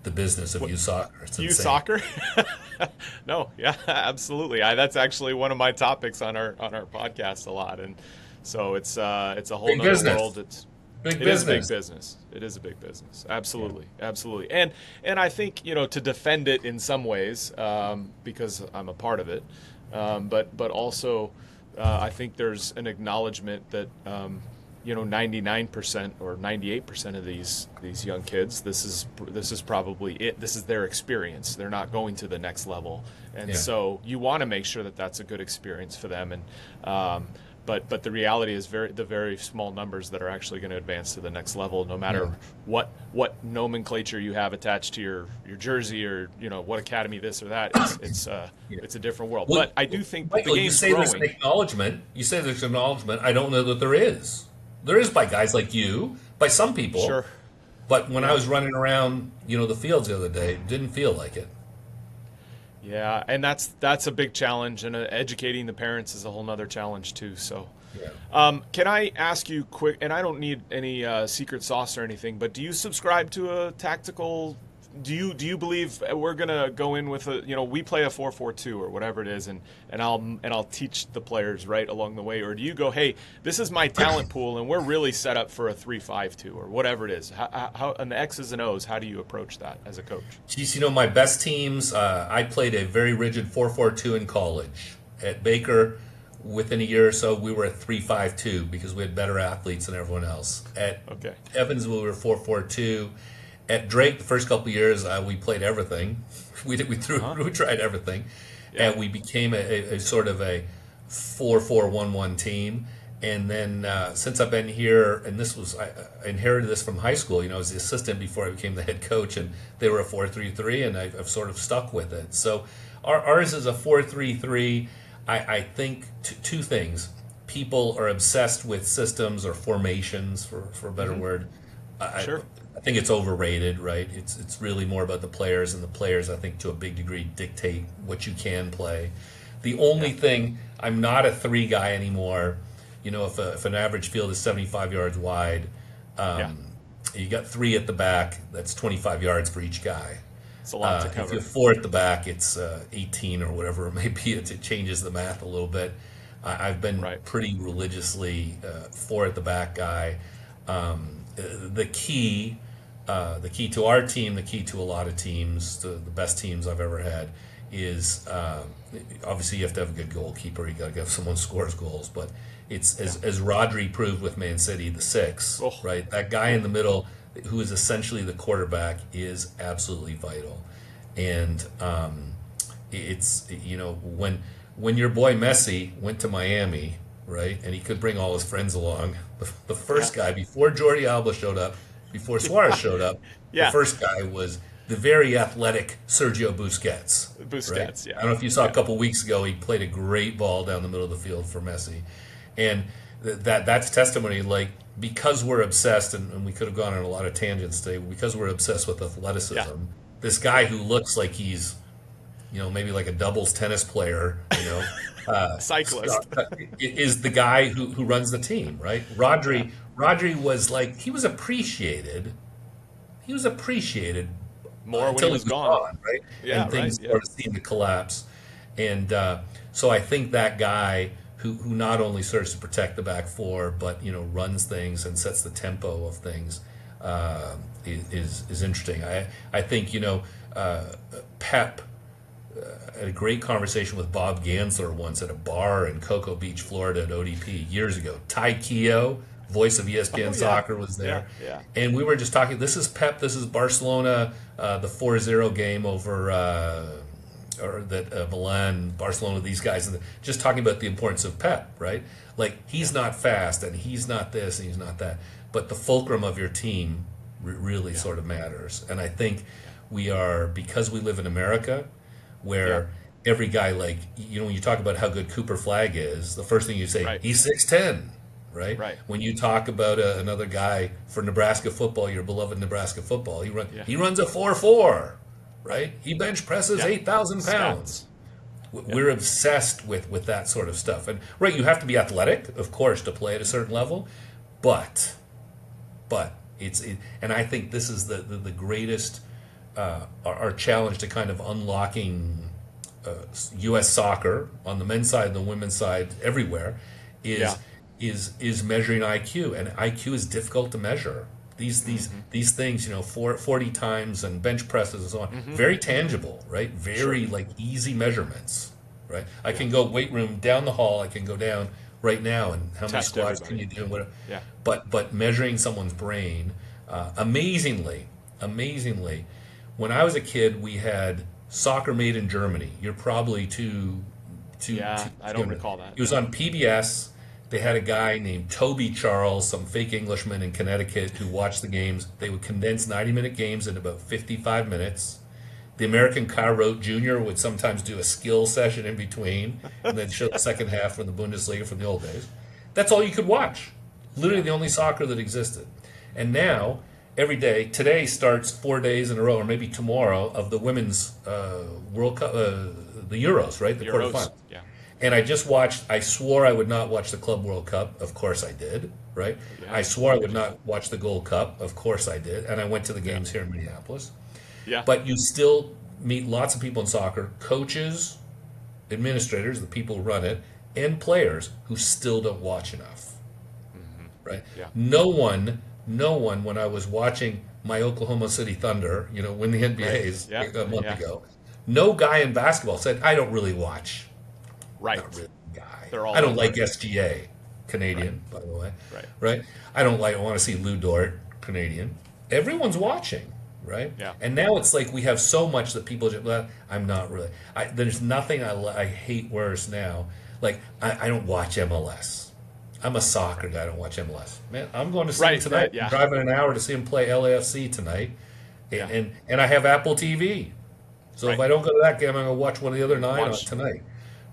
the business of youth soccer. It's
Youth
insane.
soccer? No, yeah, absolutely. That's actually one of my topics on our podcast a lot, and so it's a whole
Big
nother
business.
world.
Big
It is a big
business.
business. It is a big business. Absolutely, absolutely. And I think to defend it in some ways because I'm a part of it, but also I think there's an acknowledgement that 99% or 98% of these young kids, this is probably it. This is their experience. They're not going to the next level, and
Yeah.
so you want to make sure that that's a good experience for them. And but the reality is the very small numbers that are actually going to advance to the next level, no matter what nomenclature you have attached to your jersey or what academy this or that. It's a different world.
Well,
But I do think the
Michael,
game's
there's
growing.
acknowledgement. You say there's acknowledgement. I don't know that there is. There is by guys like you, by some people.
Sure.
But when I was running around, the fields the other day, it didn't feel like it.
Yeah, and that's a big challenge, and educating the parents is a whole nother challenge too. So,
Yeah.
can I ask you quick? And I don't need any secret sauce or anything, but do you subscribe to a tactical? Do you believe we're gonna go in with we play a 4-4-2 or whatever it is, and I'll teach the players right along the way, or do you go, hey, this is my talent pool, and we're really set up for a 3-5-2 or whatever it is? How and the X's and O's, how do you approach that as a coach?
Geez, my best teams, I played a very rigid 4-4-2 in college. At Baker, within a year or so, we were at 3-5-2 because we had better athletes than everyone else. At
Okay.
Evansville, we were 4-4-2. At Drake, the first couple of years, we played everything. We tried everything,
Yeah.
and we became a sort of a 4-4-1-1 team. And then since I've been here, and I inherited this from high school. I was the assistant before I became the head coach, and they were a 4-3-3, and I've sort of stuck with it. So ours is a 4-3-3. I think two things. People are obsessed with systems or formations, for a better word.
Sure.
I think it's overrated, right? It's really more about the players, and the players, I think, to a big degree, dictate what you can play. The only thing, I'm not a 3 guy anymore. If an average field is 75 yards wide, you got 3 at the back. That's 25 yards for each guy.
It's a lot to
If
cover.
you have 4 at the back, it's 18 or whatever it may be. It changes the math a little bit. I've been
Right.
pretty religiously 4 at the back guy. The key to our team, the key to a lot of teams, the best teams I've ever had, is obviously you have to have a good goalkeeper. You got to have someone who scores goals. But it's as Rodri proved with Man City, the 6,
Oh.
right? That guy in the middle, who is essentially the quarterback, is absolutely vital. And it's when your boy Messi went to Miami, right, and he could bring all his friends along. The first guy, before Jordi Alba showed up, before Suarez showed up,
Yeah.
the first guy was the very athletic Sergio Busquets.
Busquets,
right?
yeah.
I don't know if you saw a couple weeks ago, he played a great ball down the middle of the field for Messi. And that's testimony, like, because we're obsessed, and we could have gone on a lot of tangents today, because we're obsessed with athleticism,
Yeah.
this guy who looks like he's maybe like a doubles tennis player,
Cyclist.
is the guy who runs the team, right?
Yeah.
Rodri was like, he was appreciated. He was appreciated
More when
until
he
he
was
was
gone.
gone, right?
Yeah,
And
right.
things
Yeah.
sort of seemed to collapse. And so I think that guy who not only serves to protect the back four, but runs things and sets the tempo of things, is interesting. I think Pep had a great conversation with Bob Gansler once at a bar in Cocoa Beach, Florida at ODP years ago. Ty Keogh, voice of ESPN
Oh, yeah.
Soccer, was
Yeah.
there.
Yeah.
And we were just talking, this is Pep, this is Barcelona, the 4-0 game over, or that Milan, Barcelona, these guys, and just talking about the importance of Pep, right? Like, he's not fast, and he's not this, and he's not that. But the fulcrum of your team really sort of matters. And I think we are, because we live in America, where every guy, like, when you talk about how good Cooper Flagg is, the first thing you say,
Right.
he's 6'10", right?
Right.
When you talk about another guy for Nebraska football, your beloved Nebraska football, he runs a 4.4, right? He bench presses 8,000 pounds. We're obsessed with that sort of stuff. And right, you have to be athletic, of course, to play at a certain level, but and I think this is the greatest our challenge to kind of unlocking U.S. soccer on the men's side and the women's side everywhere is measuring IQ, and IQ is difficult to measure. These things, 40 times and bench presses and so on, very tangible, right? Very like easy measurements, right? I can go weight room down the hall. I can go down right now, and how many squats can you do? And whatever.
Yeah.
But measuring someone's brain, amazingly, when I was a kid, we had Soccer Made in Germany. You're probably too.
I don't recall that.
It was on PBS. They had a guy named Toby Charles, some fake Englishman in Connecticut, who watched the games. They would condense 90-minute games in about 55 minutes. The American Car Road Jr. would sometimes do a skill session in between, and then show the second half from the Bundesliga from the old days. That's all you could watch. Literally the only soccer that existed. And now, every day, today starts 4 days in a row, or maybe tomorrow, of the women's World Cup, the Euros, right? The quarterfinals.
Yeah.
And I swore I would not watch the Club World Cup. Of course I did, right?
Yeah.
I swore I would not watch the Gold Cup. Of course I did. And I went to the games here in Minneapolis.
Yeah.
But you still meet lots of people in soccer, coaches, administrators, the people who run it, and players who still don't watch enough, right?
Yeah.
No one, when I was watching my Oklahoma City Thunder, win the NBA's a month ago, no guy in basketball said, I don't really watch.
Right.
Not really guy.
They're all
I don't
over
like
it.
SGA, Canadian, by the way.
Right.
I want to see Lou Dort, Canadian. Everyone's watching, right?
Yeah.
And now it's like we have so much that people just, well, I'm not really. There's nothing I hate worse now. Like, I don't watch MLS. I'm a soccer guy. I don't watch MLS. Man, I'm going to see him tonight.
Yeah.
I'm driving an hour to see him play LAFC tonight.
Yeah.
And I have Apple TV. So if I don't go to that game, I'm going to watch one of the other 9 tonight.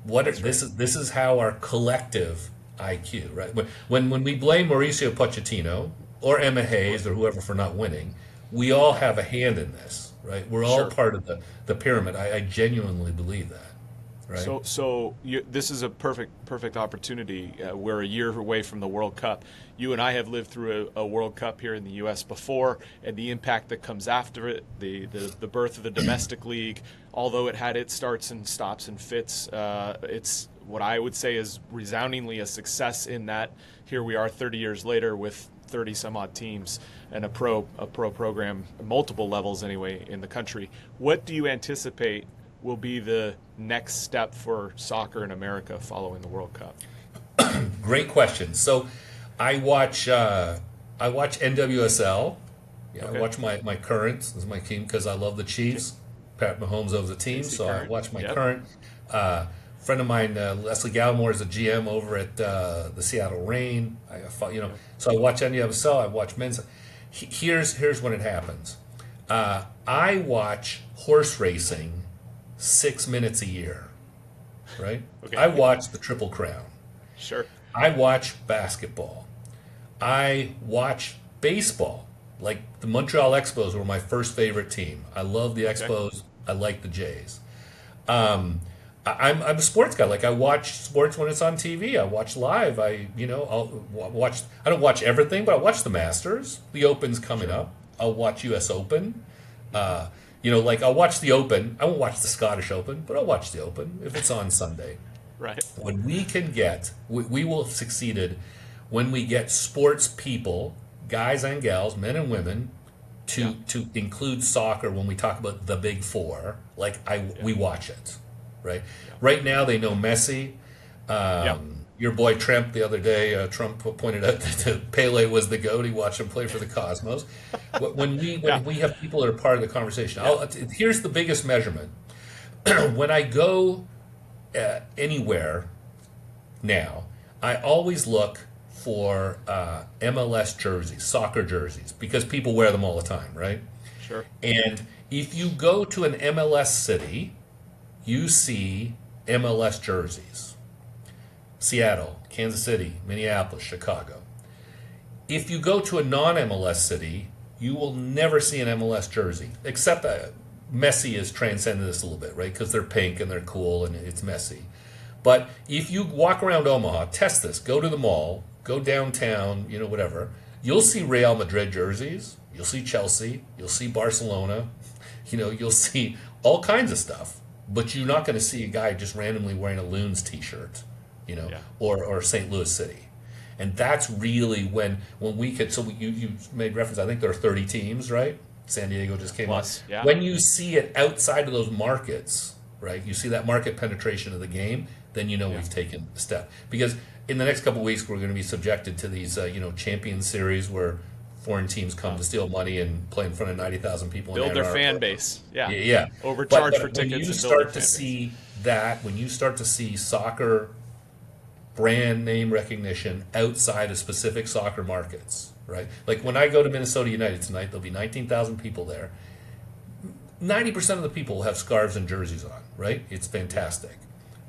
This is how our collective IQ, right? When we blame Mauricio Pochettino or Emma Hayes or whoever for not winning, we all have a hand in this, right? We're all part of the pyramid. I genuinely believe that, right?
So this is a perfect opportunity. We're a year away from the World Cup. You and I have lived through a World Cup here in the U.S. before, and the impact that comes after it, the birth of the domestic league. Although it had its starts and stops and fits, it's what I would say is resoundingly a success in that here we are 30 years later with 30 some odd teams and a pro program, multiple levels anyway, in the country. What do you anticipate will be the next step for soccer in America following the World Cup?
Great question. So I watch NWSL. I watch my Currents. This is my team because I love the Chiefs. Pat Mahomes owns the team, so I watch my Current. Friend of mine, Leslie Gallimore, is a GM over at the Seattle Reign. So I watch NWSL. I watch men's. Here's when it happens. I watch horse racing 6 minutes a year, right?
Okay.
I watch the Triple Crown.
Sure.
I watch basketball. I watch baseball. Like the Montreal Expos were my first favorite team. I love the Expos. I like the Jays. I'm a sports guy. Like I watch sports when it's on TV. I watch live. I'll watch. I don't watch everything, but I watch the Masters. The Open's coming up. I'll watch U.S. Open. Like I'll watch the Open. I won't watch the Scottish Open, but I'll watch the Open if it's on Sunday.
Right.
When we can get, we will have succeeded when we get sports people, guys and gals, men and women, to include soccer when we talk about the big four. Like we watch it, right? Yeah. Right now they know Messi. Your boy Trump the other day, Trump pointed out that Pele was the GOAT. He watched him play for the Cosmos. When we have people that are part of the conversation, here's the biggest measurement. When I go anywhere now, I always look for MLS jerseys, soccer jerseys, because people wear them all the time, right?
Sure.
And if you go to an MLS city, you see MLS jerseys. Seattle, Kansas City, Minneapolis, Chicago. If you go to a non-MLS city, you will never see an MLS jersey, except Messi has transcended this a little bit, right? Because they're pink and they're cool and it's messy. But if you walk around Omaha, test this, go to the mall, go downtown, whatever, you'll see Real Madrid jerseys, you'll see Chelsea, you'll see Barcelona, you'll see all kinds of stuff. But you're not going to see a guy just randomly wearing a Loons t-shirt, or St. Louis City. And that's really when we could, so you made reference, I think there are 30 teams, right? San Diego just came up.
Yeah.
When you see it outside of those markets, right, you see that market penetration of the game, then we've taken a step. Because in the next couple of weeks, we're going to be subjected to these, Champions Series where foreign teams come to steal money and play in front of 90,000 people.
Build their fan base.
Yeah.
Overcharge for tickets.
When you start to see that, when you start to see soccer brand name recognition outside of specific soccer markets, right? Like when I go to Minnesota United tonight, there'll be 19,000 people there. 90% of the people will have scarves and jerseys on, right? It's fantastic.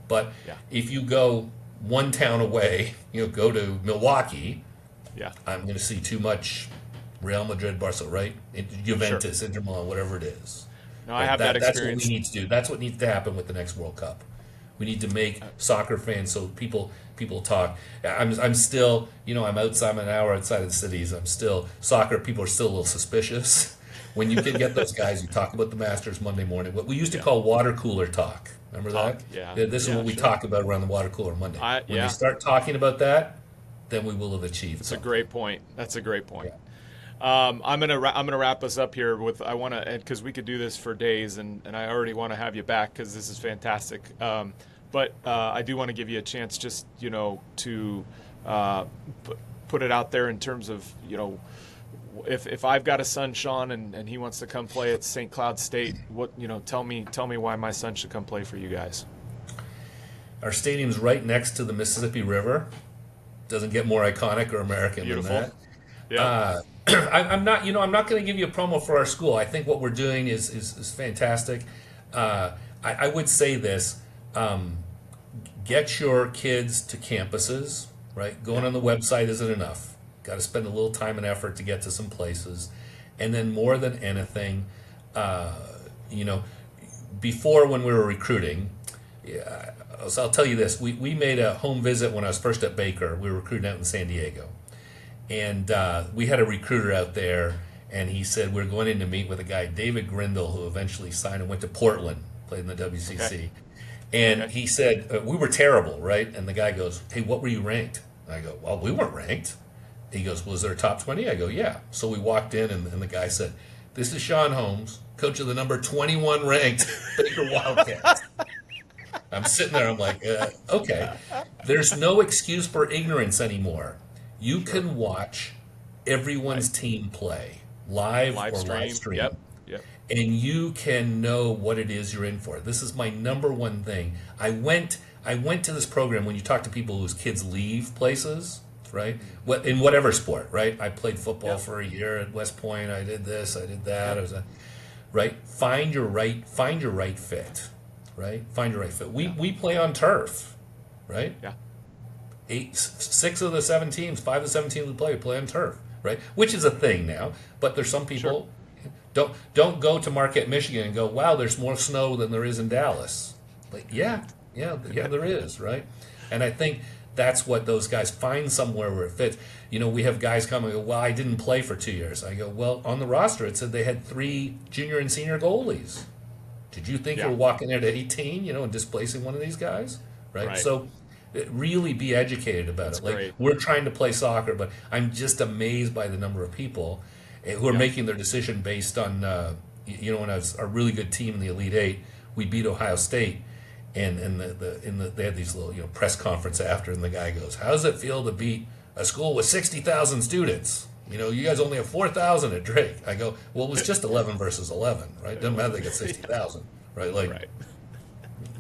But if you go one town away, go to Milwaukee, I'm going to see too much Real Madrid, Barcelona, right? Juventus, Inter Milan, whatever it is.
No, I have that experience.
That's what we need to do. That's what needs to happen with the next World Cup. We need to make soccer fans so people talk. I'm still, I'm outside, I'm an hour outside of the cities. I'm still, soccer, people are still a little suspicious. When you can get those guys who talk about the Masters Monday morning, what we used to call water cooler talk. Remember that?
Yeah.
This is what we talk about around the water cooler Monday. When we start talking about that, then we will have achieved
That's
something.
a great point. That's a great point. Yeah. I'm gonna wrap us up here with because we could do this for days, and I already want to have you back because this is fantastic. But I do want to give you a chance just to put it out there in terms of if I've got a son, Sean, and he wants to come play at St. Cloud State, tell me why my son should come play for you guys.
Our stadium's right next to the Mississippi River. Doesn't get more iconic or American than that.
Yeah.
I'm not going to give you a promo for our school. I think what we're doing is fantastic. I would say this: get your kids to campuses. Right, going on the website isn't enough. Got to spend a little time and effort to get to some places, and then more than anything, before when we were recruiting. So I'll tell you this: we made a home visit when I was first at Baker. We were recruiting out in San Diego. And we had a recruiter out there, and he said we're going in to meet with a guy, David Grindle, who eventually signed and went to Portland, played in the WCC. Okay. And he said, we were terrible, right? And the guy goes, hey, what were you ranked? And I go, well, we weren't ranked. He goes, was there a top 20? I go, yeah. So we walked in, and the guy said, this is Sean Holmes, coach of the number 21 ranked Baker Wildcats. I'm sitting there, I'm like, okay. There's no excuse for ignorance anymore. You can watch everyone's team play live or live stream.
Yep.
And you can know what it is you're in for. This is my number one thing. I went to this program when you talk to people whose kids leave places, right? In whatever sport, right? I played football for a year at West Point. I did this, I did that. Right? Find your right fit, right? Find your right fit. We play on turf, right?
Yeah.
5 of the 7 teams we play on turf, right? Which is a thing now. But there's some people don't go to Marquette, Michigan, and go, wow, there's more snow than there is in Dallas. Like, yeah, there is, right? And I think that's what those guys find somewhere where it fits. We have guys come and go, well, I didn't play for 2 years. I go, well, on the roster it said they had 3 junior and senior goalies. Did you think you were walking there to 18, and displacing one of these guys? Right. So really be educated about it. Like,
great.
we're trying to play soccer, but I'm just amazed by the number of people who are making their decision based on, when I was a really good team in the Elite Eight, we beat Ohio State, and they had these little press conference after, and the guy goes, "How does it feel to beat a school with 60,000 students? You guys only have 4,000 at Drake." I go, "Well, it was just 11 versus 11, right? Doesn't matter they got 60,000, right? Like,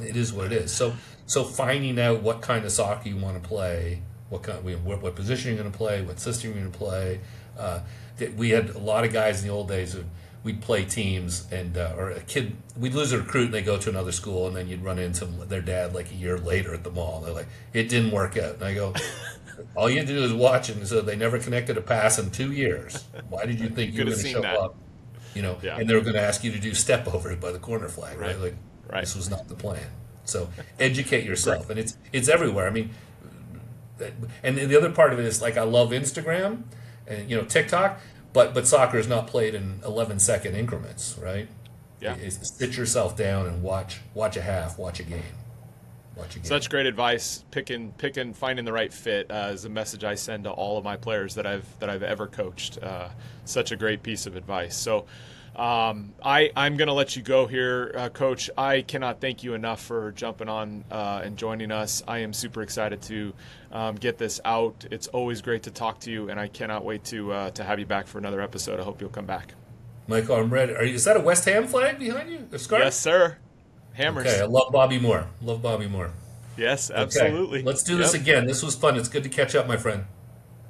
it is what it is." So finding out what kind of soccer you want to play, what position you're going to play, what system you're going to play. We had a lot of guys in the old days who we'd play teams, and or a kid, we'd lose a recruit and they go to another school, and then you'd run into their dad like a year later at the mall. They're like, "It didn't work out." And I go, "All you had to do is watch it." And so they never connected a pass in 2 years. Why did you think you were going to show up? And they were going to ask you to do step overs by the corner flag, right? Like, this was not the plan. So educate yourself, and it's everywhere. I mean, and the other part of it is, like, I love Instagram and TikTok, but soccer is not played in 11-second increments, right?
Yeah.
Sit yourself down and watch a half, watch a game.
Such great advice. Picking, finding the right fit is a message I send to all of my players that I've ever coached. Such a great piece of advice. So, I'm going to let you go here, Coach. I cannot thank you enough for jumping on and joining us. I am super excited to get this out. It's always great to talk to you, and I cannot wait to have you back for another episode. I hope you'll come back.
Michael, I'm ready. Is that a West Ham flag behind you? A scarf?
Yes, sir. Hammers.
Okay, I love Bobby Moore.
Yes, absolutely.
Okay, let's do this again. This was fun. It's good to catch up, my friend.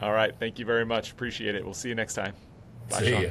All right. Thank you very much. Appreciate it. We'll see you next time. Bye,
See
Sean.
ya.